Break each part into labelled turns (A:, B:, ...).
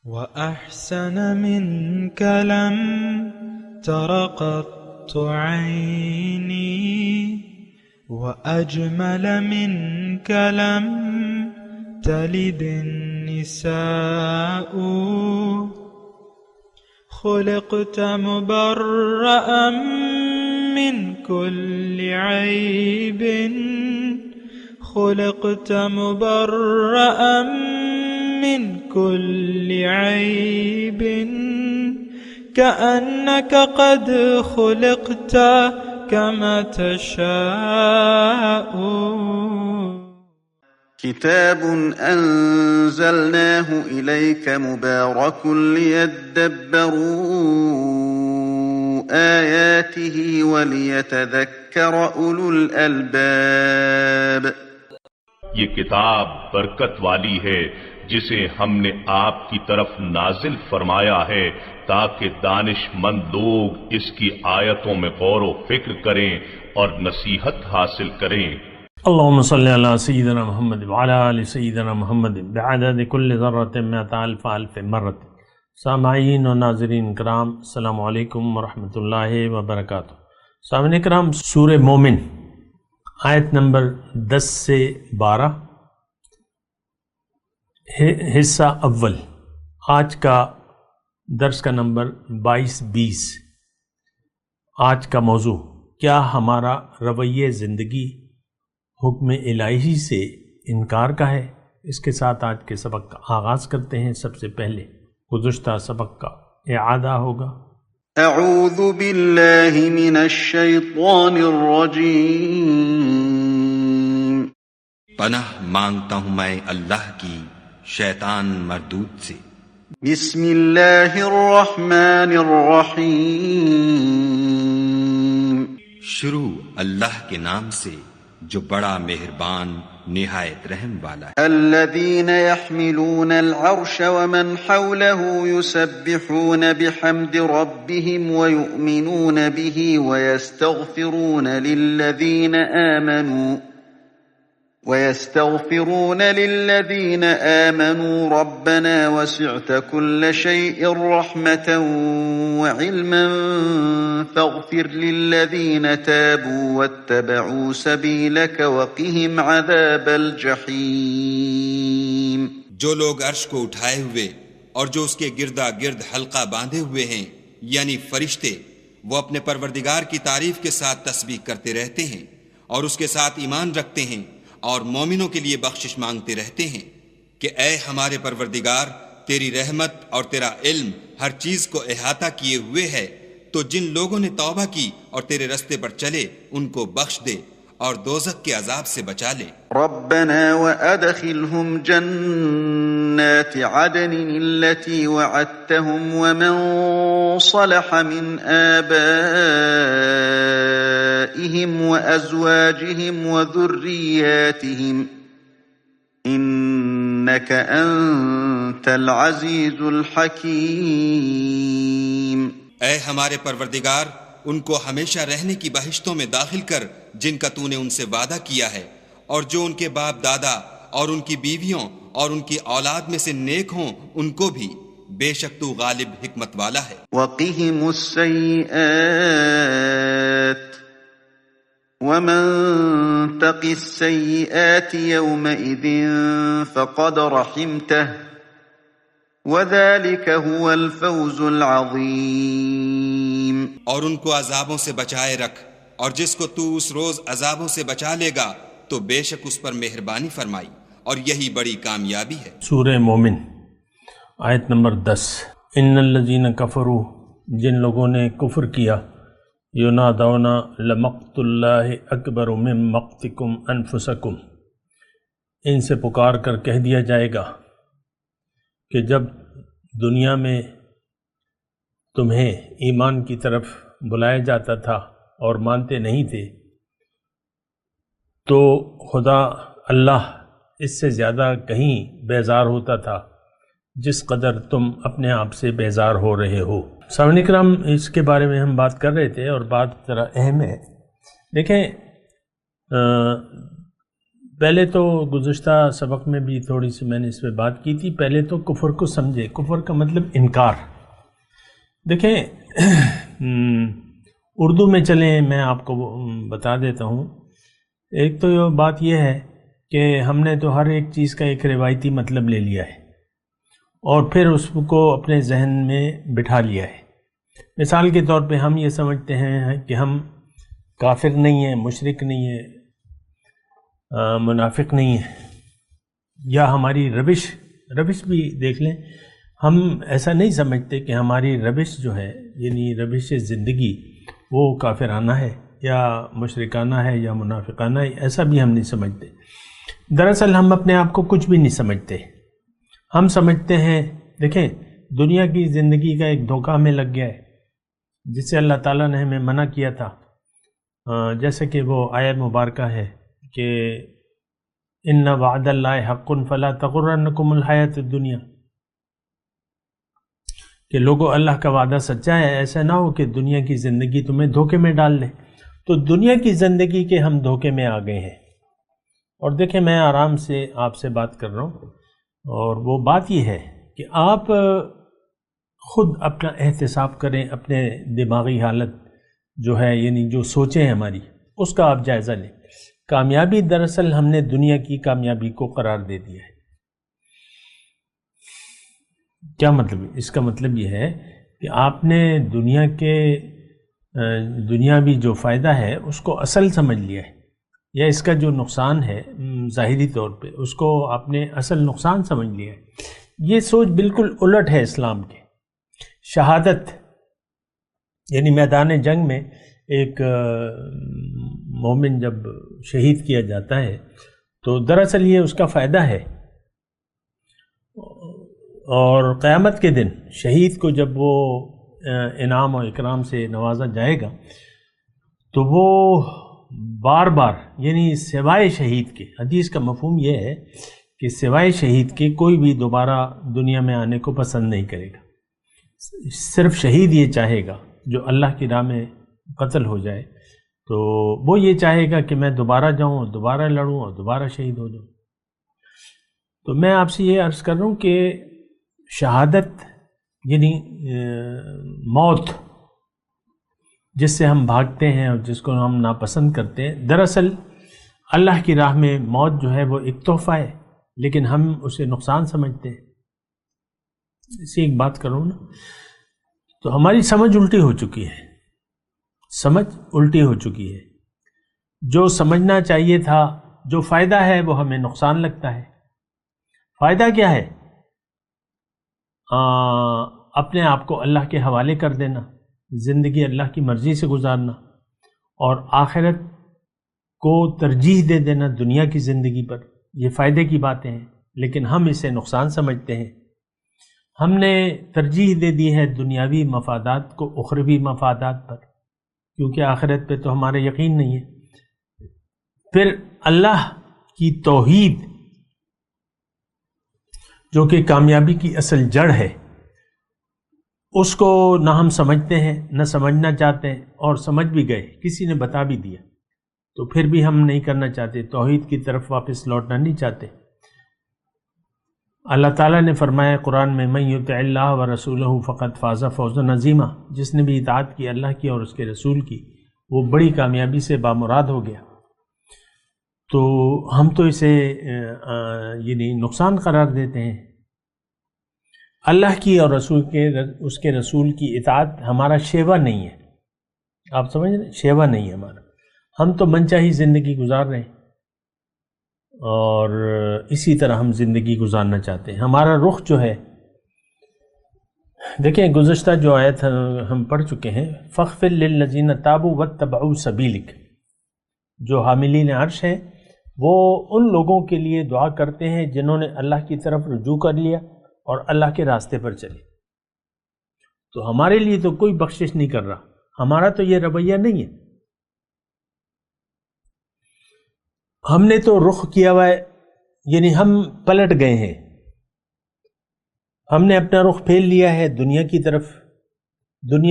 A: وأحسن منك لم تر قط عيني وأجمل منك لم تلد النساء خلقت مبرأ من كل عيب خلقت مبرأ من كل عيب كأنك قد خلقت كما تشاء.
B: كتاب أنزلناه إليك مبارك ليدبروا آياته وليتذكر أولو الألباب.
C: یہ کتاب برکت والی ہے جسے ہم نے آپ کی طرف نازل فرمایا ہے تاکہ دانش مند لوگ اس کی آیتوں میں غور و فکر کریں اور نصیحت حاصل کریں.
D: اللهم صل على سيدنا محمد وعلى آل سيدنا محمد بعدد كل ذرة مئة ألف ألف مرة. سامعین و ناظرین کرام، السلام علیکم ورحمۃ اللہ وبرکاتہ. سامعین کرام، سورہ مومن آیت نمبر 10 سے 12 حصہ اول. آج کا درس کا نمبر 22-20. آج کا موضوع: کیا ہمارا رویہ زندگی حکم الہی سے انکار کا ہے؟ اس کے ساتھ آج کے سبق کا آغاز کرتے ہیں. سب سے پہلے گزشتہ سبق کا اعادہ ہوگا.
B: اعوذ باللہ من الشیطان الرجیم.
E: پناہ مانگتا ہوں میں اللہ کی شیطان مردود سے.
B: بسم اللہ الرحمن الرحیم.
E: شروع اللہ کے نام سے جو بڑا مہربان نہایت رحم والا ہے.
B: الذين يحملون العرش ومن حوله يسبحون بحمد ربهم ويؤمنون به ويستغفرون للذين آمنوا ربنا وسعت كل شيء رحمة وعلما فاغفر للذين تابوا واتبعوا سبيلك وقهم عذاب الجحيم.
E: جو لوگ عرش کو اٹھائے ہوئے اور جو اس کے گردا گرد حلقہ باندھے ہوئے ہیں یعنی فرشتے، وہ اپنے پروردگار کی تعریف کے ساتھ تسبیح کرتے رہتے ہیں اور اس کے ساتھ ایمان رکھتے ہیں اور مومنوں کے لیے بخشش مانگتے رہتے ہیں کہ اے ہمارے پروردگار، تیری رحمت اور تیرا علم ہر چیز کو احاطہ کیے ہوئے ہے، تو جن لوگوں نے توبہ کی اور تیرے رستے پر چلے ان کو بخش دے اور دوزخ کے عذاب سے بچا لے.
B: ربنا وادخلهم جنات عدن التي وعدتهم ومن صلح من آبائهم وأزواجهم وذرياتهم إنك أنت العزيز الحكيم.
E: اے ہمارے پروردگار، ان کو ہمیشہ رہنے کی بہشتوں میں داخل کر جن کا تو نے ان سے وعدہ کیا ہے، اور جو ان کے باپ دادا اور ان کی بیویوں اور ان کی اولاد میں سے نیک ہوں ان کو بھی، بے شک تو غالب حکمت والا ہے.
B: وقهم السيئات ومن تق السيئات يومئذ فقد رحمته وذلك هو الفوز العظيم.
E: اور ان کو عذابوں سے بچائے رکھ، اور جس کو تو اس روز عذابوں سے بچا لے گا تو بے شک اس پر مہربانی فرمائی، اور یہی بڑی کامیابی ہے.
D: سورہ مومن آیت نمبر 10. ان الذین کفروا، جن لوگوں نے کفر کیا، ینادون لمقت اللہ اکبر من مقتکم انفسکم، ان سے پکار کر کہہ دیا جائے گا کہ جب دنیا میں تمہیں ایمان کی طرف بلایا جاتا تھا اور مانتے نہیں تھے تو خدا اللہ اس سے زیادہ کہیں بیزار ہوتا تھا جس قدر تم اپنے آپ سے بیزار ہو رہے ہو. سامعین کرام، اس کے بارے میں ہم بات کر رہے تھے اور بات ذرا اہم ہے. دیکھیں، پہلے تو گزشتہ سبق میں بھی تھوڑی سی میں نے اس پہ بات کی تھی. پہلے تو کفر کو سمجھے. کفر کا مطلب انکار. دیکھیں اردو میں چلیں میں آپ کو بتا دیتا ہوں. ایک تو بات یہ ہے کہ ہم نے تو ہر ایک چیز کا ایک روایتی مطلب لے لیا ہے اور پھر اس کو اپنے ذہن میں بٹھا لیا ہے. مثال کے طور پہ ہم یہ سمجھتے ہیں کہ ہم کافر نہیں ہیں, مشرک نہیں ہیں, منافق نہیں ہے, یا ہماری روش بھی دیکھ لیں. ہم ایسا نہیں سمجھتے کہ ہماری روش جو ہے یعنی روش زندگی وہ کافرانہ ہے یا مشرکانہ ہے یا منافقانہ ہے, ایسا بھی ہم نہیں سمجھتے. دراصل ہم اپنے آپ کو کچھ بھی نہیں سمجھتے. ہم سمجھتے ہیں دیکھیں دنیا کی زندگی کا ایک دھوکہ ہمیں لگ گیا ہے جس سے اللہ تعالیٰ نے ہمیں منع کیا تھا. جیسے کہ وہ آیت مبارکہ ہے کہ ان وعد اللہ حق فلا تغرنکم الحیات الدنیا, کہ لوگوں اللہ کا وعدہ سچا ہے, ایسا نہ ہو کہ دنیا کی زندگی تمہیں دھوکے میں ڈال لے. تو دنیا کی زندگی کے ہم دھوکے میں آ گئے ہیں. اور دیکھیں میں آرام سے آپ سے بات کر رہا ہوں اور وہ بات یہ ہے کہ آپ خود اپنا احتساب کریں, اپنے دماغی حالت جو ہے یعنی جو سوچیں ہماری اس کا آپ جائزہ لیں. کامیابی دراصل ہم نے دنیا کی کامیابی کو قرار دے دیا ہے. کیا مطلب؟ اس کا مطلب یہ ہے کہ آپ نے دنیاوی جو فائدہ ہے اس کو اصل سمجھ لیا ہے, یا اس کا جو نقصان ہے ظاہری طور پہ اس کو آپ نے اصل نقصان سمجھ لیا ہے. یہ سوچ بالکل الٹ ہے اسلام کے. شہادت یعنی میدان جنگ میں ایک مومن جب شہید کیا جاتا ہے تو دراصل یہ اس کا فائدہ ہے, اور قیامت کے دن شہید کو جب وہ انعام و اکرام سے نوازا جائے گا تو وہ بار بار یعنی سوائے شہید کے, حدیث کا مفہوم یہ ہے کہ سوائے شہید کے کوئی بھی دوبارہ دنیا میں آنے کو پسند نہیں کرے گا. صرف شہید یہ چاہے گا جو اللہ کی راہ میں قتل ہو جائے تو وہ یہ چاہے گا کہ میں دوبارہ جاؤں اور دوبارہ لڑوں اور دوبارہ شہید ہو جاؤں. تو میں آپ سے یہ عرض کر رہا ہوں کہ شہادت یعنی موت جس سے ہم بھاگتے ہیں اور جس کو ہم ناپسند کرتے ہیں, دراصل اللہ کی راہ میں موت جو ہے وہ ایک تحفہ ہے, لیکن ہم اسے نقصان سمجھتے ہیں. اسی ایک بات کروں نا, تو ہماری سمجھ الٹی ہو چکی ہے. سمجھ الٹی ہو چکی ہے. جو سمجھنا چاہیے تھا, جو فائدہ ہے وہ ہمیں نقصان لگتا ہے. فائدہ کیا ہے؟ اپنے آپ کو اللہ کے حوالے کر دینا, زندگی اللہ کی مرضی سے گزارنا اور آخرت کو ترجیح دے دینا دنیا کی زندگی پر. یہ فائدے کی باتیں ہیں, لیکن ہم اسے نقصان سمجھتے ہیں. ہم نے ترجیح دے دی ہے دنیاوی مفادات کو اخروی مفادات پر, کیونکہ آخرت پہ تو ہمارا یقین نہیں ہے. پھر اللہ کی توحید جو کہ کامیابی کی اصل جڑ ہے, اس کو نہ ہم سمجھتے ہیں نہ سمجھنا چاہتے ہیں, اور سمجھ بھی گئے, کسی نے بتا بھی دیا تو پھر بھی ہم نہیں کرنا چاہتے, توحید کی طرف واپس لوٹنا نہیں چاہتے. اللہ تعالیٰ نے فرمایا قرآن میں من یطع اللہ ورسولہ فقد فاز فوزا عظیما, جس نے بھی اطاعت کی اللہ کی اور اس کے رسول کی وہ بڑی کامیابی سے بامراد ہو گیا. تو ہم تو اسے یعنی نقصان قرار دیتے ہیں. اللہ کی اور اس کے رسول کی اطاعت ہمارا شیوا نہیں ہے. آپ سمجھ رہے ہیں, شیوا نہیں ہے ہمارا. ہم تو من چاہی زندگی گزار رہے ہیں اور اسی طرح ہم زندگی گزارنا چاہتے ہیں. ہمارا رخ جو ہے, دیکھیں گزشتہ جو آیت ہم پڑھ چکے ہیں, فاغفر للذین تابوا واتبعوا سبیلک, جو حاملین عرش ہیں وہ ان لوگوں کے لیے دعا کرتے ہیں جنہوں نے اللہ کی طرف رجوع کر لیا اور اللہ کے راستے پر چلے. تو ہمارے لیے تو کوئی بخشش نہیں کر رہا, ہمارا تو یہ رویہ نہیں ہے. ہم نے تو رخ کیا ہوا ہے, یعنی ہم پلٹ گئے ہیں, ہم نے اپنا رخ پھیر لیا ہے دنیا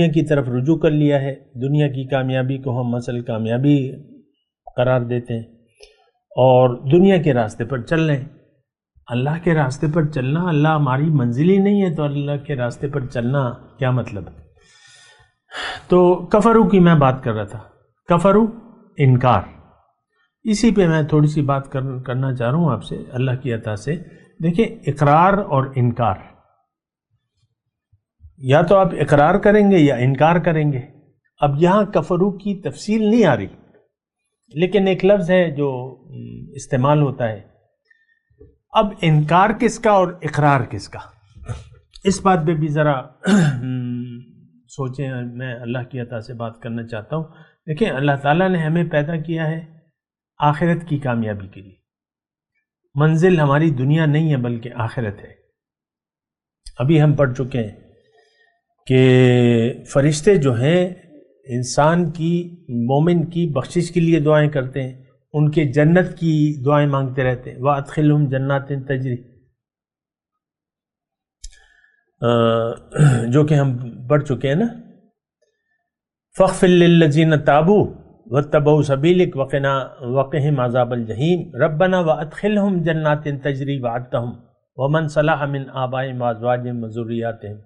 D: کی طرف رجوع کر لیا ہے. دنیا کی کامیابی کو ہم اصل کامیابی قرار دیتے ہیں اور دنیا کے راستے پر چل رہے ہیں۔ اللہ کے راستے پر چلنا، اللہ ہماری منزل ہی نہیں ہے تو اللہ کے راستے پر چلنا کیا مطلب ہے؟ تو کفرو کی میں بات کر رہا تھا، کفرو انکار، اسی پہ میں تھوڑی سی بات کرنا چاہ رہا ہوں آپ سے اللہ کی عطا سے۔ دیکھیں، اقرار اور انکار، یا تو آپ اقرار کریں گے یا انکار کریں گے۔ اب یہاں کفرو کی تفصیل نہیں آ رہی، لیکن ایک لفظ ہے جو استعمال ہوتا ہے۔ اب انکار کس کا اور اقرار کس کا، اس بات پہ بھی ذرا سوچیں۔ میں اللہ کی عطا سے بات کرنا چاہتا ہوں۔ دیکھیں، اللہ تعالیٰ نے ہمیں پیدا کیا ہے آخرت کی کامیابی کے لیے۔ منزل ہماری دنیا نہیں ہے بلکہ آخرت ہے۔ ابھی ہم پڑھ چکے ہیں کہ فرشتے جو ہیں انسان کی، مومن کی بخشش کے لیے دعائیں کرتے ہیں، ان کے جنت کی دعائیں مانگتے رہتے ہیں۔ وَأَدْخِلْهُمْ جَنَّاتٍ تَجْرِي، جو کہ ہم پڑھ چکے ہیں نا، فَاغْفِرْ لِلَّذِينَ تَابُوا وَاتَّبَعُوا سَبِيلَكَ وَقِهِمْ عَذَابَ الْجَحِيمِ رَبَّنَا وَأَدْخِلْهُمْ جَنَّاتٍ تَجْرِي وَعَدْتَهُمْ وَمَنْ صَلَحَ مِنْ آبَائِهِمْ وَأَزْوَاجِهِمْ وَذُرِّيَّاتِهِمْ۔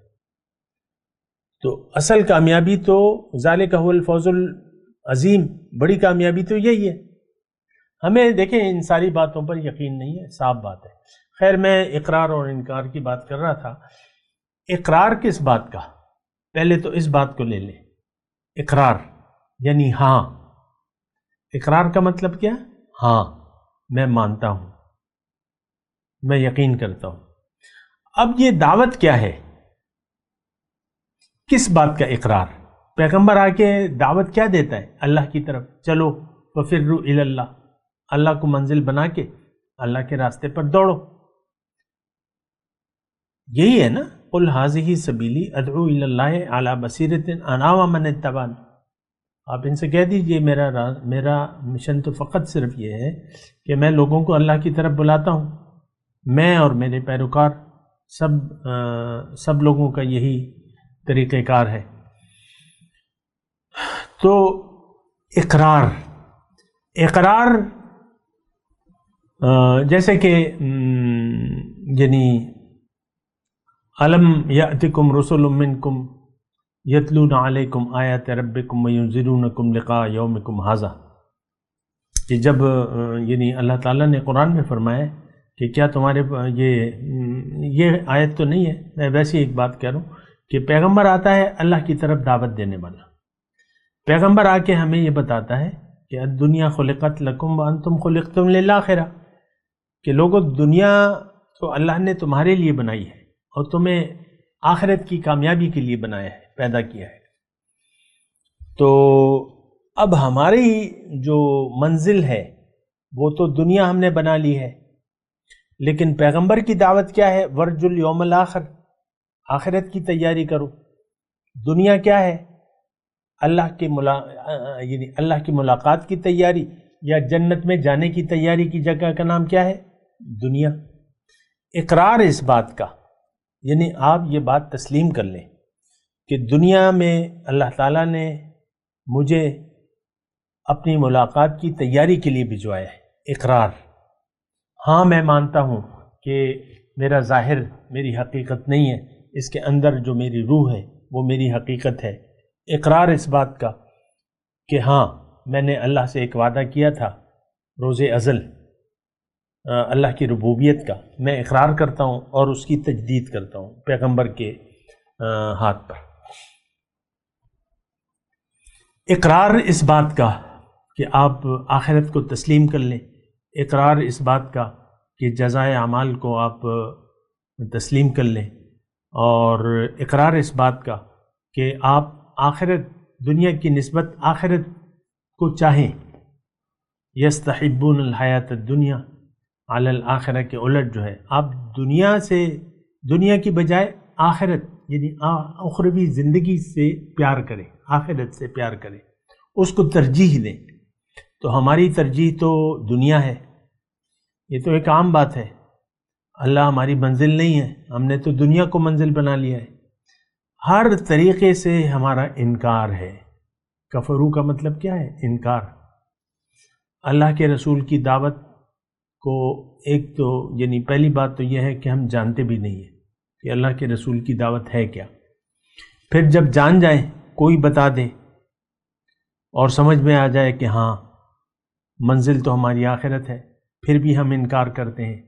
D: تو اصل کامیابی تو ذَلِكَ هُوَ الْفَوْزُ الْعَظِيمُ، بڑی کامیابی تو یہی ہے۔ ہمیں دیکھیں ان ساری باتوں پر یقین نہیں ہے، صاف بات ہے۔ خیر، میں اقرار اور انکار کی بات کر رہا تھا۔ اقرار کس بات کا؟ پہلے تو اس بات کو لے لیں، اقرار یعنی ہاں۔ اقرار کا مطلب کیا؟ ہاں، میں مانتا ہوں، میں یقین کرتا ہوں۔ اب یہ دعوت کیا ہے؟ کس بات کا اقرار؟ پیغمبر آ کے دعوت کیا دیتا ہے؟ اللہ کی طرف، چلو وَفِرُّوا إِلَى اللَّهِ، اللہ کو منزل بنا کے اللہ کے راستے پر دوڑو۔ یہی ہے نا، قُلْ هَٰذِهِ سَبِيلِي أَدْعُو إِلَى اللَّهِ عَلَىٰ بَصِيرَةٍ أَنَا وَمَنِ اتَّبَعَنِي۔ آپ ان سے کہہ دیجئے میرا مشن تو فقط صرف یہ ہے کہ میں لوگوں کو اللہ کی طرف بلاتا ہوں، میں اور میرے پیروکار، سب لوگوں کا یہی طریقہ کار ہے۔ تو اقرار جیسے کہ یعنی الم یأتکم رسل منکم یتلون علیکم آیات ربکم وینذرونکم لقاء یومکم ھذا، کہ جب یعنی اللہ تعالیٰ نے قرآن میں فرمایا کہ کیا تمہارے یہ آیت تو نہیں ہے، میں ویسے ایک بات کہہ رہا ہوں کہ پیغمبر آتا ہے اللہ کی طرف دعوت دینے والا۔ پیغمبر آ کے ہمیں یہ بتاتا ہے کہ الدنیا خلقت لکم وانتم خلقتم للآخرہ، کہ لوگوں دنیا تو اللہ نے تمہارے لیے بنائی ہے اور تمہیں آخرت کی کامیابی کے لیے بنایا ہے، پیدا کیا ہے۔ تو اب ہماری جو منزل ہے وہ تو دنیا ہم نے بنا لی ہے، لیکن پیغمبر کی دعوت کیا ہے؟ ورج الیوم الآخر، آخرت کی تیاری کرو۔ دنیا کیا ہے؟ یعنی اللہ کی ملاقات کی تیاری یا جنت میں جانے کی تیاری کی جگہ کا نام کیا ہے؟ دنیا۔ اقرار اس بات کا، یعنی آپ یہ بات تسلیم کر لیں کہ دنیا میں اللہ تعالیٰ نے مجھے اپنی ملاقات کی تیاری کے لیے بھجوایا ہے۔ اقرار، ہاں میں مانتا ہوں کہ میرا ظاہر میری حقیقت نہیں ہے، اس کے اندر جو میری روح ہے وہ میری حقیقت ہے۔ اقرار اس بات کا کہ ہاں میں نے اللہ سے ایک وعدہ کیا تھا روز ازل اللہ کی ربوبیت کا، میں اقرار کرتا ہوں اور اس کی تجدید کرتا ہوں پیغمبر کے ہاتھ پر۔ اقرار اس بات کا کہ آپ آخرت کو تسلیم کر لیں، اقرار اس بات کا کہ جزائے اعمال کو آپ تسلیم کر لیں، اور اقرار اس بات کا کہ آپ آخرت، دنیا کی نسبت آخرت کو چاہیں۔ یستحبون الحیات الدنیا علی الآخرہ کے الٹ جو ہے، آپ دنیا کی بجائے آخرت یعنی اخروی زندگی سے پیار کریں، آخرت سے پیار کریں، اس کو ترجیح دیں۔ تو ہماری ترجیح تو دنیا ہے، یہ تو ایک عام بات ہے۔ اللہ ہماری منزل نہیں ہے، ہم نے تو دنیا کو منزل بنا لیا ہے۔ ہر طریقے سے ہمارا انکار ہے۔ کفرو کا مطلب کیا ہے؟ انکار۔ اللہ کے رسول کی دعوت کو ایک تو یعنی پہلی بات تو یہ ہے کہ ہم جانتے بھی نہیں ہیں کہ اللہ کے رسول کی دعوت ہے کیا. پھر جب جان جائیں کوئی بتا دے اور سمجھ میں آ جائے کہ ہاں منزل تو ہماری آخرت ہے، پھر بھی ہم انکار کرتے ہیں.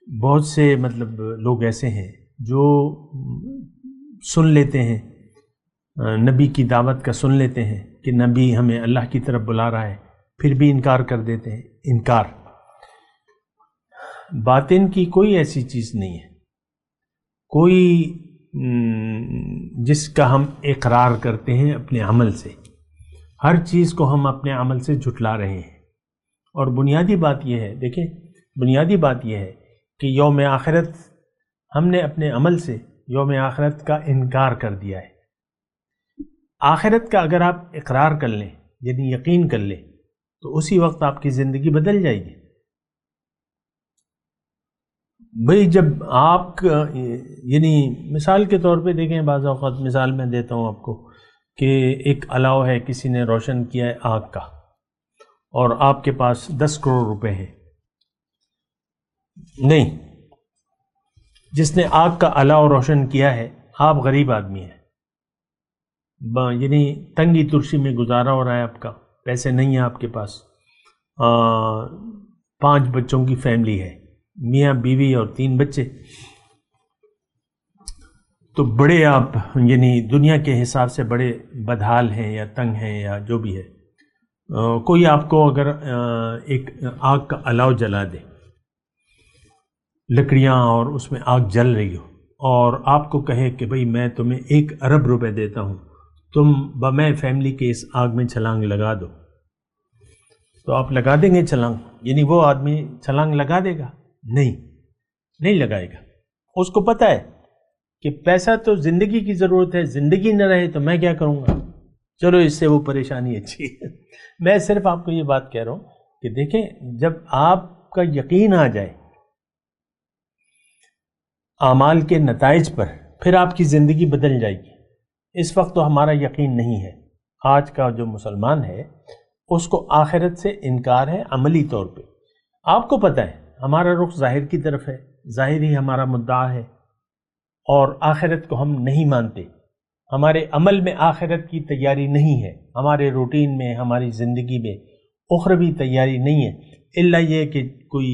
D: بہت سے مطلب لوگ ایسے ہیں جو سن لیتے ہیں، نبی کی دعوت کا سن لیتے ہیں کہ نبی ہمیں اللہ کی طرف بلا رہا ہے، پھر بھی انکار کر دیتے ہیں. انکار باطن کی کوئی ایسی چیز نہیں ہے، کوئی جس کا ہم اقرار کرتے ہیں اپنے عمل سے. ہر چیز کو ہم اپنے عمل سے جھٹلا رہے ہیں. اور بنیادی بات یہ ہے، دیکھیں بنیادی بات یہ ہے کہ یوم آخرت ہم نے اپنے عمل سے یوم آخرت کا انکار کر دیا ہے. آخرت کا اگر آپ اقرار کر لیں یعنی یقین کر لیں تو اسی وقت آپ کی زندگی بدل جائے گی. بھئی جب آپ یعنی مثال کے طور پہ دیکھیں، بعض اوقات مثال میں دیتا ہوں آپ کو کہ ایک الاؤ ہے، کسی نے روشن کیا ہے آگ کا، اور آپ کے پاس 10 کروڑ روپے ہیں. نہیں، جس نے آگ کا الاؤ روشن کیا ہے آپ غریب آدمی ہیں، یعنی تنگی ترشی میں گزارا ہو رہا ہے آپ کا، پیسے نہیں ہیں آپ کے پاس، 5 بچوں کی فیملی ہے، میاں بیوی اور 3 بچے. تو بڑے آپ یعنی دنیا کے حساب سے بڑے بدحال ہیں یا تنگ ہیں یا جو بھی ہے. کوئی آپ کو اگر ایک آگ کا الاؤ جلا دے، لکڑیاں اور اس میں آگ جل رہی ہو، اور آپ کو کہے کہ بھئی میں تمہیں 1 ارب روپے دیتا ہوں، تم بمیں فیملی کے اس آگ میں چھلانگ لگا دو، تو آپ لگا دیں گے چھلانگ؟ یعنی وہ آدمی چھلانگ لگا دے گا؟ نہیں لگائے گا. اس کو پتہ ہے کہ پیسہ تو زندگی کی ضرورت ہے، زندگی نہ رہے تو میں کیا کروں گا، چلو اس سے وہ پریشانی اچھی ہے. میں صرف آپ کو یہ بات کہہ رہا ہوں کہ دیکھیں جب آپ کا یقین آ جائے اعمال کے نتائج پر، پھر آپ کی زندگی بدل جائے گی. اس وقت تو ہمارا یقین نہیں ہے. آج کا جو مسلمان ہے اس کو آخرت سے انکار ہے عملی طور پہ. آپ کو پتہ ہے ہمارا رخ ظاہر کی طرف ہے، ظاہر ہی ہمارا مدعا ہے، اور آخرت کو ہم نہیں مانتے. ہمارے عمل میں آخرت کی تیاری نہیں ہے، ہمارے روٹین میں، ہماری زندگی میں اخروی تیاری نہیں ہے، الا یہ کہ کوئی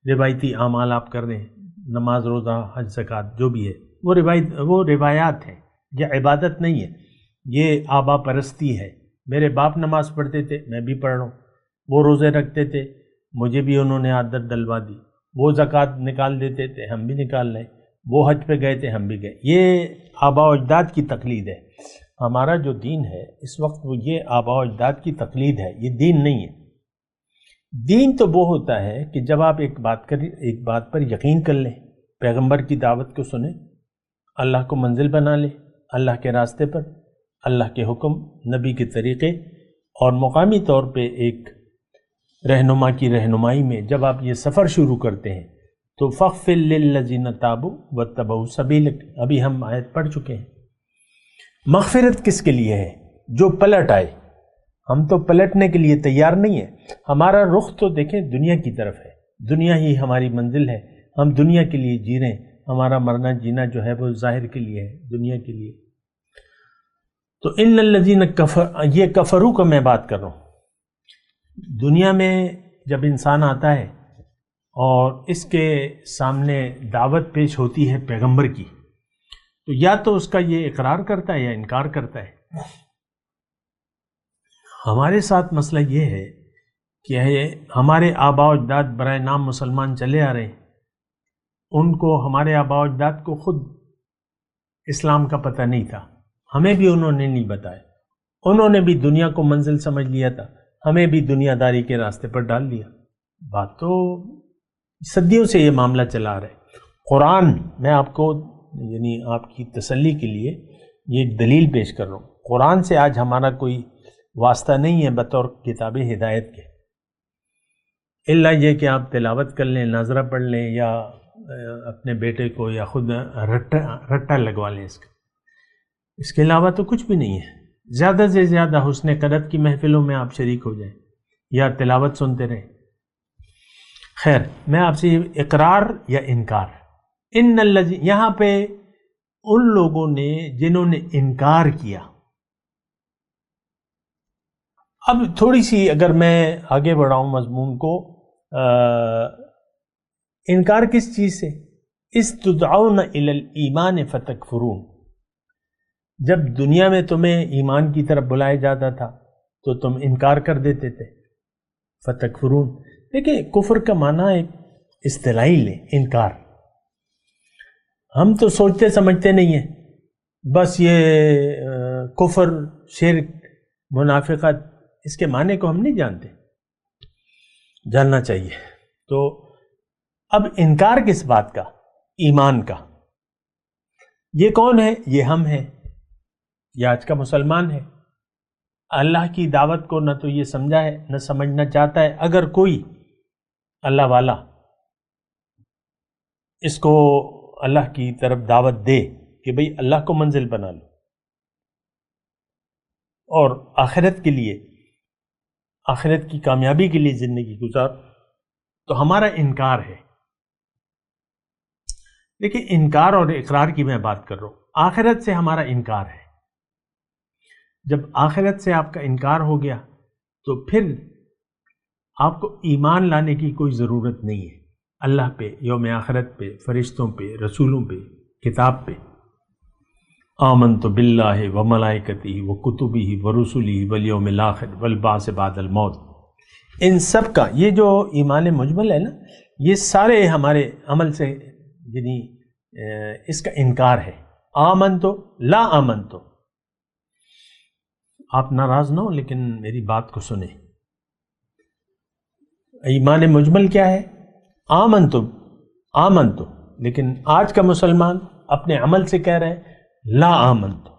D: روایتی اعمال آپ کر رہے ہیں، نماز روزہ حج زکوٰۃ جو بھی ہے وہ روایات ہیں، یہ عبادت نہیں ہے، یہ آبا پرستی ہے. میرے باپ نماز پڑھتے تھے میں بھی پڑھ رہا ہوں، وہ روزے رکھتے تھے مجھے بھی انہوں نے عادت ڈلوا دی، وہ زکوٰۃ نکال دیتے تھے ہم بھی نکال لیں، وہ حج پہ گئے تھے ہم بھی گئے. یہ آبا و اجداد کی تقلید ہے. ہمارا جو دین ہے اس وقت وہ یہ آبا و اجداد کی تقلید ہے، یہ دین نہیں ہے. دین تو وہ ہوتا ہے کہ جب آپ ایک بات پر یقین کر لیں، پیغمبر کی دعوت کو سنیں، اللہ کو منزل بنا لیں، اللہ کے راستے پر، اللہ کے حکم، نبی کے طریقے، اور مقامی طور پہ ایک رہنما کی رہنمائی میں جب آپ یہ سفر شروع کرتے ہیں تو فاغفر للذین تابوا واتبعوا سبیلک، ابھی ہم آیت پڑھ چکے ہیں. مغفرت کس کے لیے ہے؟ جو پلٹ آئے. ہم تو پلٹنے کے لیے تیار نہیں ہیں. ہمارا رخ تو دیکھیں دنیا کی طرف ہے، دنیا ہی ہماری منزل ہے، ہم دنیا کے لیے جی رہے ہیں، ہمارا مرنا جینا جو ہے وہ ظاہر کے لیے ہے، دنیا کے لیے. تو ان الذین یہ کفروا کا میں بات کر رہا ہوں. دنیا میں جب انسان آتا ہے اور اس کے سامنے دعوت پیش ہوتی ہے پیغمبر کی، تو یا تو اس کا یہ اقرار کرتا ہے یا انکار کرتا ہے. ہمارے ساتھ مسئلہ یہ ہے کہ ہمارے آبا و اجداد برائے نام مسلمان چلے آ رہے ہیں، ان کو ہمارے آبا و اجداد کو خود اسلام کا پتہ نہیں تھا، ہمیں بھی انہوں نے نہیں بتایا. انہوں نے بھی دنیا کو منزل سمجھ لیا تھا، ہمیں بھی دنیا داری کے راستے پر ڈال دیا. بات تو صدیوں سے یہ معاملہ چلا رہا ہے. قرآن، میں آپ کو یعنی آپ کی تسلی کے لیے یہ ایک دلیل پیش کر رہا ہوں. قرآن سے آج ہمارا کوئی واسطہ نہیں ہے بطور کتاب ہدایت کے، الا یہ کہ آپ تلاوت کر لیں، ناظرہ پڑھ لیں، یا اپنے بیٹے کو یا خود رٹا لگوا لیں اس کا. اس کے علاوہ تو کچھ بھی نہیں ہے. زیادہ سے زیادہ حسن قدر کی محفلوں میں آپ شریک ہو جائیں یا تلاوت سنتے رہیں. خیر، میں آپ سے اقرار یا انکار، ان الذین، یہاں پہ ان لوگوں نے جنہوں نے انکار کیا. اب تھوڑی سی اگر میں آگے بڑھاؤں مضمون کو، انکار کس چیز سے؟ استدعون الی الایمان فتکفرون. جب دنیا میں تمہیں ایمان کی طرف بلایا جاتا تھا تو تم انکار کر دیتے تھے. فتکفرون، دیکھیں کفر کا معنی ایک اصطلاحی لیں، انکار. ہم تو سوچتے سمجھتے نہیں ہیں، بس یہ کفر، شرک، منافقت، اس کے معنی کو ہم نہیں جانتے، جاننا چاہیے. تو اب انکار کس بات کا؟ ایمان کا. یہ کون ہے؟ یہ ہم ہیں، یہ آج کا مسلمان ہے. اللہ کی دعوت کو نہ تو یہ سمجھا ہے نہ سمجھنا چاہتا ہے. اگر کوئی اللہ والا اس کو اللہ کی طرف دعوت دے کہ بھئی اللہ کو منزل بنا لو اور آخرت کے لیے، آخرت کی کامیابی کے لیے زندگی گزار، تو ہمارا انکار ہے. دیکھیں انکار اور اقرار کی میں بات کر رہا ہوں. آخرت سے ہمارا انکار ہے. جب آخرت سے آپ کا انکار ہو گیا تو پھر آپ کو ایمان لانے کی کوئی ضرورت نہیں ہے اللہ پہ، یوم آخرت پہ، فرشتوں پہ، رسولوں پہ، کتاب پہ. آمنت باللہ وملائکتہ وکتبہ ورسلہ والیوم الآخر والبعث بعد الموت. ان سب کا یہ جو ایمان مجمل ہے نا، یہ سارے ہمارے عمل سے، یعنی اس کا انکار ہے. آمنتو لا آمنتو. آپ ناراض نہ ہو لیکن میری بات کو سنیں. ایمان مجمل کیا ہے؟ آمنتو، آمنتو. لیکن آج کا مسلمان اپنے عمل سے کہہ رہے ہیں لا آمنتو،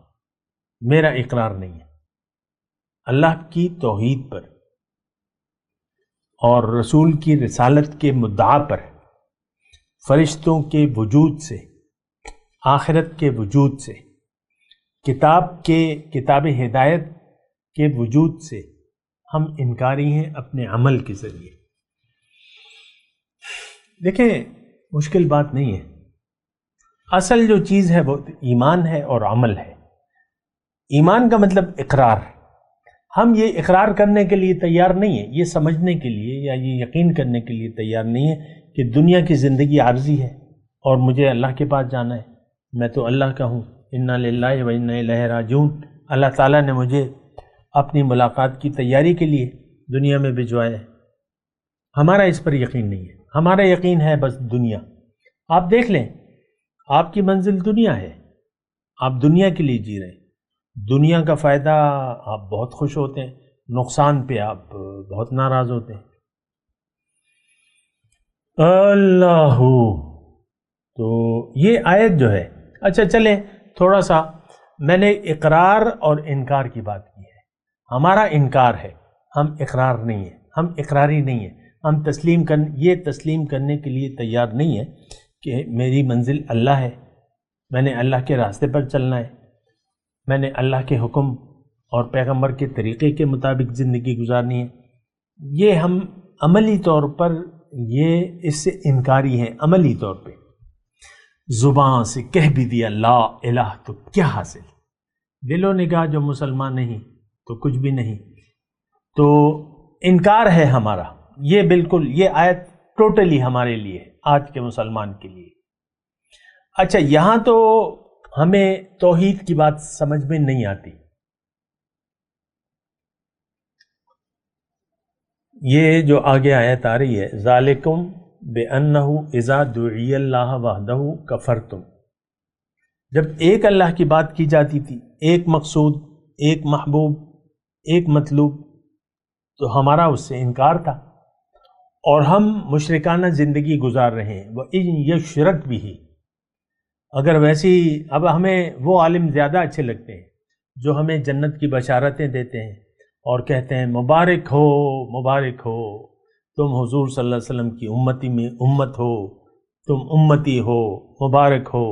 D: میرا اقرار نہیں ہے اللہ کی توحید پر اور رسول کی رسالت کے مدعا پر، فرشتوں کے وجود سے، آخرت کے وجود سے، کتاب ہدایت کے وجود سے. ہم انکاری ہیں اپنے عمل کے ذریعے. دیکھیں مشکل بات نہیں ہے. اصل جو چیز ہے وہ ایمان ہے اور عمل ہے. ایمان کا مطلب اقرار. ہم یہ اقرار کرنے کے لیے تیار نہیں ہیں، یہ سمجھنے کے لیے یا یہ یقین کرنے کے لیے تیار نہیں ہے کہ دنیا کی زندگی عارضی ہے اور مجھے اللہ کے پاس جانا ہے. میں تو اللہ کا ہوں، انا للہ و انا الیہ راجعون. اللہ تعالیٰ نے مجھے اپنی ملاقات کی تیاری کے لیے دنیا میں بھجوایا ہے. ہمارا اس پر یقین نہیں ہے. ہمارا یقین ہے بس دنیا. آپ دیکھ لیں، آپ کی منزل دنیا ہے، آپ دنیا کے لیے جی رہے ہیں. دنیا کا فائدہ آپ بہت خوش ہوتے ہیں، نقصان پہ آپ بہت ناراض ہوتے ہیں. اللہ. تو یہ آیت جو ہے، اچھا چلیں تھوڑا سا، میں نے اقرار اور انکار کی بات کی ہے. ہمارا انکار ہے، ہم اقرار نہیں ہیں، ہم اقراری نہیں ہیں. ہم یہ تسلیم کرنے کے لیے تیار نہیں ہے کہ میری منزل اللہ ہے، میں نے اللہ کے راستے پر چلنا ہے، میں نے اللہ کے حکم اور پیغمبر کے طریقے کے مطابق زندگی گزارنی ہے. یہ ہم عملی طور پر یہ اس سے انکاری ہیں. عملی طور پہ زبان سے کہہ بھی دیا لا الہ تو کیا حاصل، دل و نگاہ جو مسلمان نہیں تو کچھ بھی نہیں. تو انکار ہے ہمارا. یہ بالکل، یہ آیت ٹوٹلی ہمارے لیے ہے، آج کے مسلمان کے لیے. اچھا یہاں تو ہمیں توحید کی بات سمجھ میں نہیں آتی. یہ جو آگے آیت آ رہی ہے، ذالکم بِأَنَّهُ اِذَا دُعِيَ اللَّهَ وَحْدَهُ كَفَرْتُمْ. جب ایک اللہ کی بات کی جاتی تھی، ایک مقصود، ایک محبوب، ایک مطلوب، تو ہمارا اس سے انکار تھا اور ہم مشرکانہ زندگی گزار رہے ہیں. وَإِن يَشْرَكْ بِهِ. اگر ویسی، اب ہمیں وہ عالم زیادہ اچھے لگتے ہیں جو ہمیں جنت کی بشارتیں دیتے ہیں اور کہتے ہیں مبارک ہو، مبارک ہو، تم حضور صلی اللہ علیہ وسلم کی امت ہو، تم امتی ہو، مبارک ہو،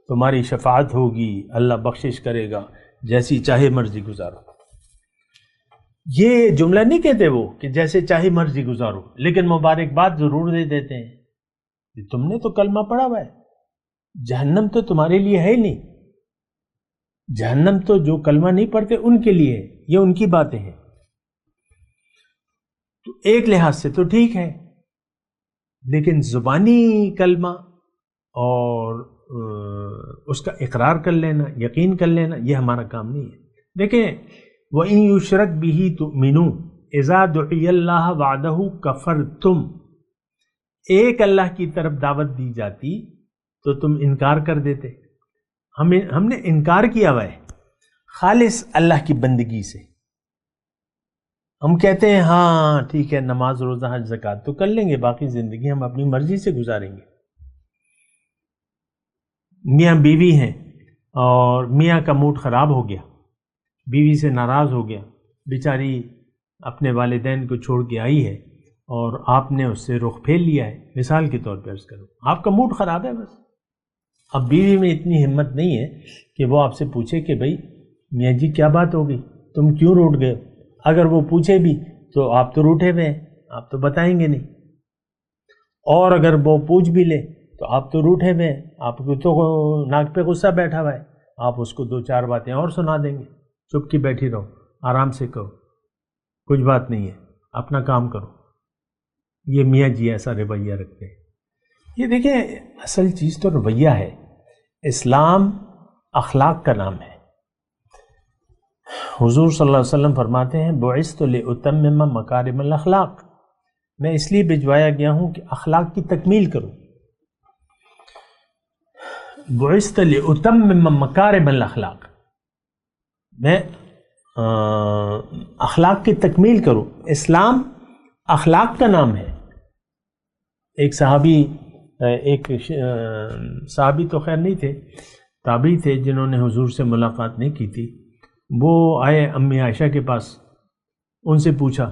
D: تمہاری شفاعت ہوگی، اللہ بخشش کرے گا، جیسی چاہے مرضی گزارو. یہ جملہ نہیں کہتے وہ کہ جیسے چاہے مرضی گزارو، لیکن مبارکباد ضرور دے دیتے ہیں تم نے تو کلمہ پڑھا ہوا ہے، جہنم تو تمہارے لیے ہے ہی نہیں، جہنم تو جو کلمہ نہیں پڑھتے ان کے لیے ہے، یہ ان کی باتیں ہیں۔ تو ایک لحاظ سے تو ٹھیک ہے، لیکن زبانی کلمہ اور اس کا اقرار کر لینا، یقین کر لینا، یہ ہمارا کام نہیں ہے۔ دیکھیں وَإِن يُشْرَكْ بِهِ تُؤْمِنُوا إِذَا دُعِيَ اللَّهَ وَعْدَهُ كَفَرْتُمْ، ایک اللہ کی طرف دعوت دی جاتی تو تم انکار کر دیتے۔ ہم نے انکار کیا ہوا ہے خالص اللہ کی بندگی سے۔ ہم کہتے ہیں ہاں ٹھیک ہے، نماز روزہ حج زکوٰۃ تو کر لیں گے، باقی زندگی ہم اپنی مرضی سے گزاریں گے۔ میاں بیوی ہیں اور میاں کا موڈ خراب ہو گیا، بیوی سے ناراض ہو گیا، بیچاری اپنے والدین کو چھوڑ کے آئی ہے اور آپ نے اس سے رخ پھیر لیا ہے، مثال کے طور پہ عرض کرو آپ کا موڈ خراب ہے بس۔ اب بیوی میں اتنی ہمت نہیں ہے کہ وہ آپ سے پوچھے کہ بھائی میاں جی کیا بات ہو گئی، تم کیوں روٹھ گئے؟ اگر وہ پوچھے بھی تو آپ تو روٹھے ہوئے ہیں، آپ تو بتائیں گے نہیں، اور اگر وہ پوچھ بھی لے تو آپ تو روٹھے ہوئے ہیں، آپ کو تو ناک پہ غصہ بیٹھا ہوا ہے، آپ اس کو دو چار باتیں اور سنا دیں گے، چپ کی بیٹھی رہو، آرام سے کہو، کچھ بات نہیں ہے، اپنا کام کرو۔ یہ میاں جی ایسا رویہ رکھتے ہیں۔ یہ دیکھیں اصل چیز تو رویہ ہے، اسلام اخلاق کا نام ہے۔ حضور صلی اللہ علیہ وسلم فرماتے ہیں بعثت لأتمم مکارم الاخلاق، میں اس لیے بھجوایا گیا ہوں کہ اخلاق کی تکمیل کروں۔ بعثت لأتمم مکارم الاخلاق، میں اخلاق کی تکمیل کروں۔ اسلام اخلاق کا نام ہے۔ ایک صحابی تو خیر نہیں تھے، تابعی تھے جنہوں نے حضور سے ملاقات نہیں کی تھی، وہ آئے امی عائشہ کے پاس، ان سے پوچھا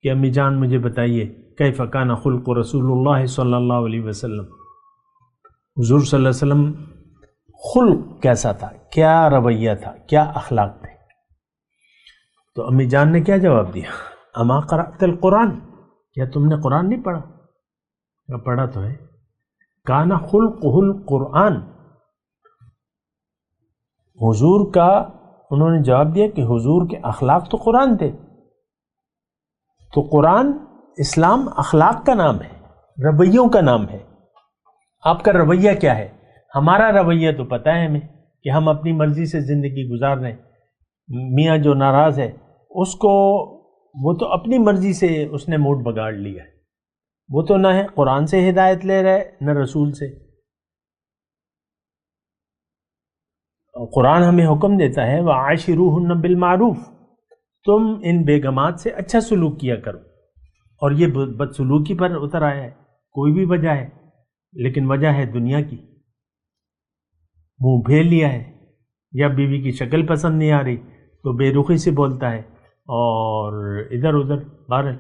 D: کہ امی جان مجھے بتائیے کیف کان خلق رسول اللہ صلی اللہ علیہ وسلم، حضور صلی اللہ علیہ وسلم خلق کیسا تھا، کیا رویہ تھا، کیا اخلاق تھے؟ تو امی جان نے کیا جواب دیا؟ اما قرأت القرآن، کیا تم نے قرآن نہیں پڑھا؟ کیا پڑھا تو ہے۔ کان خلقہ القرآن، حضور کا انہوں نے جواب دیا کہ حضور کے اخلاق تو قرآن تھے۔ تو قرآن، اسلام اخلاق کا نام ہے، رویوں کا نام ہے۔ آپ کا رویہ کیا ہے؟ ہمارا رویہ تو پتہ ہے ہمیں کہ ہم اپنی مرضی سے زندگی گزار رہے ہیں۔ میاں جو ناراض ہے اس کو، وہ تو اپنی مرضی سے اس نے موڈ بگاڑ لیا ہے، وہ تو نہ ہے قرآن سے ہدایت لے رہا ہے نہ رسول سے۔ قرآن ہمیں حکم دیتا ہے وَعَاشِرُوهُنَّ بِالْمَعْرُوفِ، تم ان بیگمات سے اچھا سلوک کیا کرو، اور یہ بدسلوکی پر اتر آیا ہے، کوئی بھی وجہ ہے، لیکن وجہ ہے دنیا کی، منہ پھیر لیا ہے، یا بیوی کی شکل پسند نہیں آ رہی تو بے رخی سے بولتا ہے، اور ادھر ادھر۔ بہرحال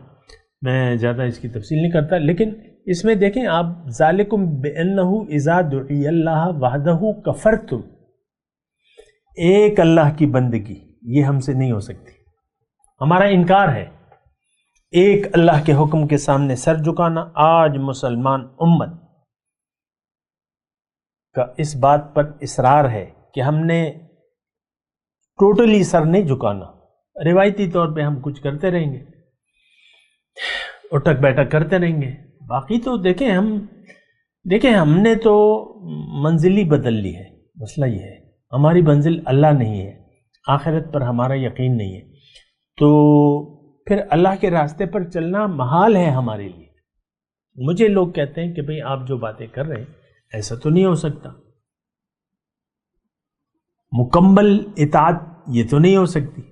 D: میں زیادہ اس کی تفصیل نہیں کرتا، لیکن اس میں دیکھیں آپ ذالکم بأنہ اذا دعی اللہ وحدہ کفرتم، ایک اللہ کی بندگی یہ ہم سے نہیں ہو سکتی، ہمارا انکار ہے۔ ایک اللہ کے حکم کے سامنے سر جھکانا، آج مسلمان امت کا اس بات پر اصرار ہے کہ ہم نے ٹوٹلی سر نہیں جھکانا، روایتی طور پہ ہم کچھ کرتے رہیں گے، اٹھک بیٹھک کرتے رہیں گے، باقی تو دیکھیں ہم نے تو منزل ہی بدل لی ہے۔ مسئلہ یہ ہے ہماری منزل اللہ نہیں ہے، آخرت پر ہمارا یقین نہیں ہے، تو پھر اللہ کے راستے پر چلنا محال ہے ہمارے لیے۔ مجھے لوگ کہتے ہیں کہ بھئی آپ جو باتیں کر رہے ہیں ایسا تو نہیں ہو سکتا، مکمل اطاعت یہ تو نہیں ہو سکتی،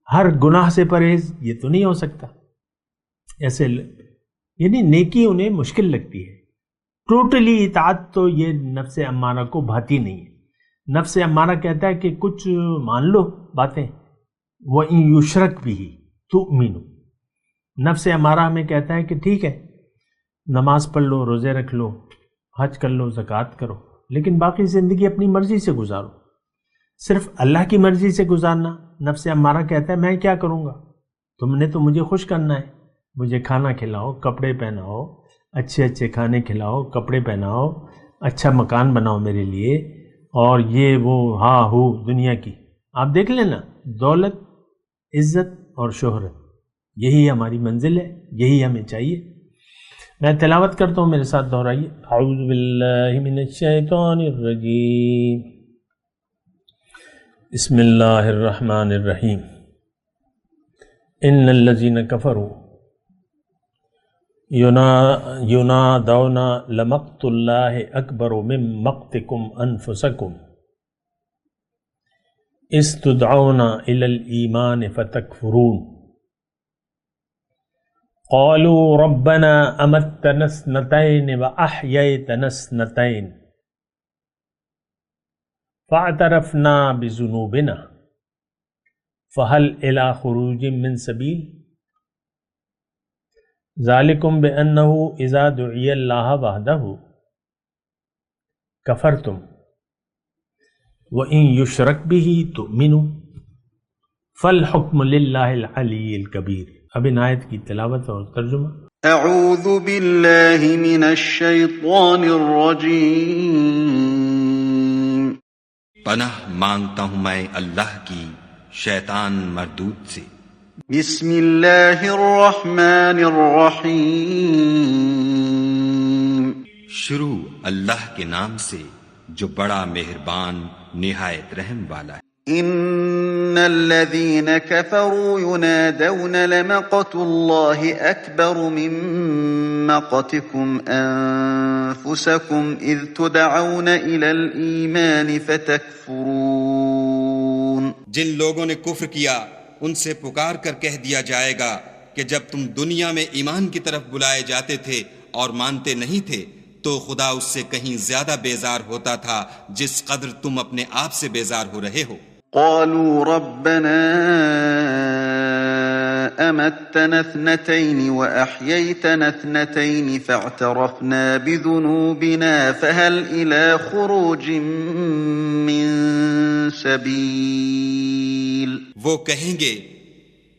D: ہر گناہ سے پرہیز یہ تو نہیں ہو سکتا، ایسے یعنی نیکی انہیں مشکل لگتی ہے۔ ٹوٹلی اطاعت تو یہ نفس امارہ کو بھاتی نہیں ہے۔ نفس امارہ کہتا ہے کہ کچھ مان لو باتیں، وَإِن يُشْرَكْ بِهِ تُؤْمِنُوا، نفس امارہ ہمیں کہتا ہے کہ ٹھیک ہے نماز پڑھ لو، روزے رکھ لو، حج کر لو، زکوٰۃ کرو، لیکن باقی زندگی اپنی مرضی سے گزارو۔ صرف اللہ کی مرضی سے گزارنا نفس امارہ کہتا ہے میں کیا کروں گا، تم نے تو مجھے خوش کرنا ہے، مجھے کھانا کھلاؤ، کپڑے پہناؤ، اچھے اچھے کھانے کھلاؤ، کپڑے پہناؤ، اچھا مکان بناؤ میرے لیے، اور یہ وہ ہاں ہو دنیا کی۔ آپ دیکھ لیں نا، دولت، عزت اور شہرت، یہی ہماری منزل ہے، یہی ہمیں چاہیے۔ میں تلاوت کرتا ہوں، میرے ساتھ دہرائیے۔ اعوذ باللہ من الشیطان الرجیم، بسم اللہ الرحمن الرحیم۔ ان الذین کفروا ینادون لمقت اللہ اکبر من مقتکم انفسکم اذ تدعون الی الایمان فتکفرون قالوا ربنا امتنا اثنتین واحییتنا اثنتین فاعترفنا بذنوبنا فهل الى خروج من سبیل ذالکم بأنہ اذا دعی اللہ وحدہ کفرتم وَإِن يُشْرَكْ بِهِ تُؤْمِنُوا فَالْحُكْمُ لِلَّهِ الْعَلِيِّ الْكَبِيرِ۔ اب ان آیت کی تلاوت اور ترجمہ۔
B: اعوذ باللہ من الشیطان الرجیم۔
E: پناہ مانگتا ہوں میں اللہ کی شیطان مردود سے۔
B: بسم اللہ الرحمن الرحیم۔
E: شروع اللہ کے نام سے جو بڑا مہربان نہایت رحم والا ہے۔
B: ان الذین کفروا ینادون لمقت اللہ اکبر من مقتکم انفسکم اذ تدعون الی الایمان فتکفرون۔
E: جن لوگوں نے کفر کیا ان سے پکار کر کہہ دیا جائے گا کہ جب تم دنیا میں ایمان کی طرف بلائے جاتے تھے اور مانتے نہیں تھے تو خدا اس سے کہیں زیادہ بیزار ہوتا تھا جس قدر تم اپنے آپ سے بیزار ہو رہے ہو۔
B: قالوا ربنا امتنا اثنتين واحييتنا اثنتين فاعترفنا بذنوبنا فهل الى خروج من سبيل۔
E: وہ کہیں گے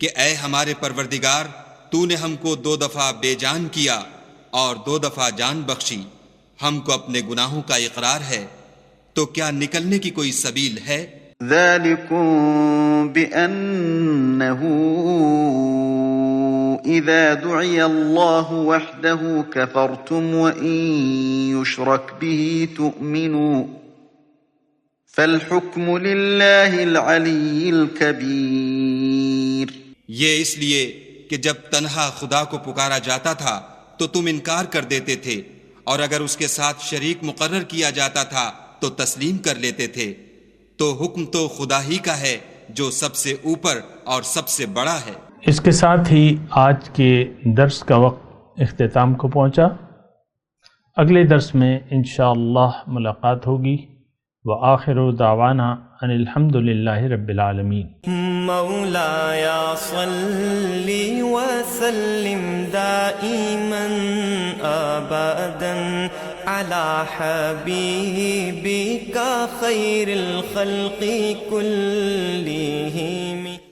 E: کہ اے ہمارے پروردگار، تو نے ہم کو 2 دفعہ بے جان کیا اور 2 دفعہ جان بخشی، ہم کو اپنے گناہوں کا اقرار ہے، تو کیا نکلنے کی کوئی سبیل ہے؟
B: ذالکم بأنه اذا دعی اللہ وحده کفرتم وإن یشرک به تؤمنوا فالحکم للہ العلی الکبیر۔
E: یہ اس لیے کہ جب تنہا خدا کو پکارا جاتا تھا تو تم انکار کر دیتے تھے، اور اگر اس کے ساتھ شریک مقرر کیا جاتا تھا تو تسلیم کر لیتے تھے، تو حکم تو خدا ہی کا ہے جو سب سے اوپر اور سب سے بڑا ہے۔
D: اس کے ساتھ ہی آج کے درس کا وقت اختتام کو پہنچا۔ اگلے درس میں انشاءاللہ ملاقات ہوگی۔ وآخر دعوانا ان الحمد للہ رب العالمین۔
A: مولاي صل وسلم دائما ابدا على حبيبك خير الخلق كلهم۔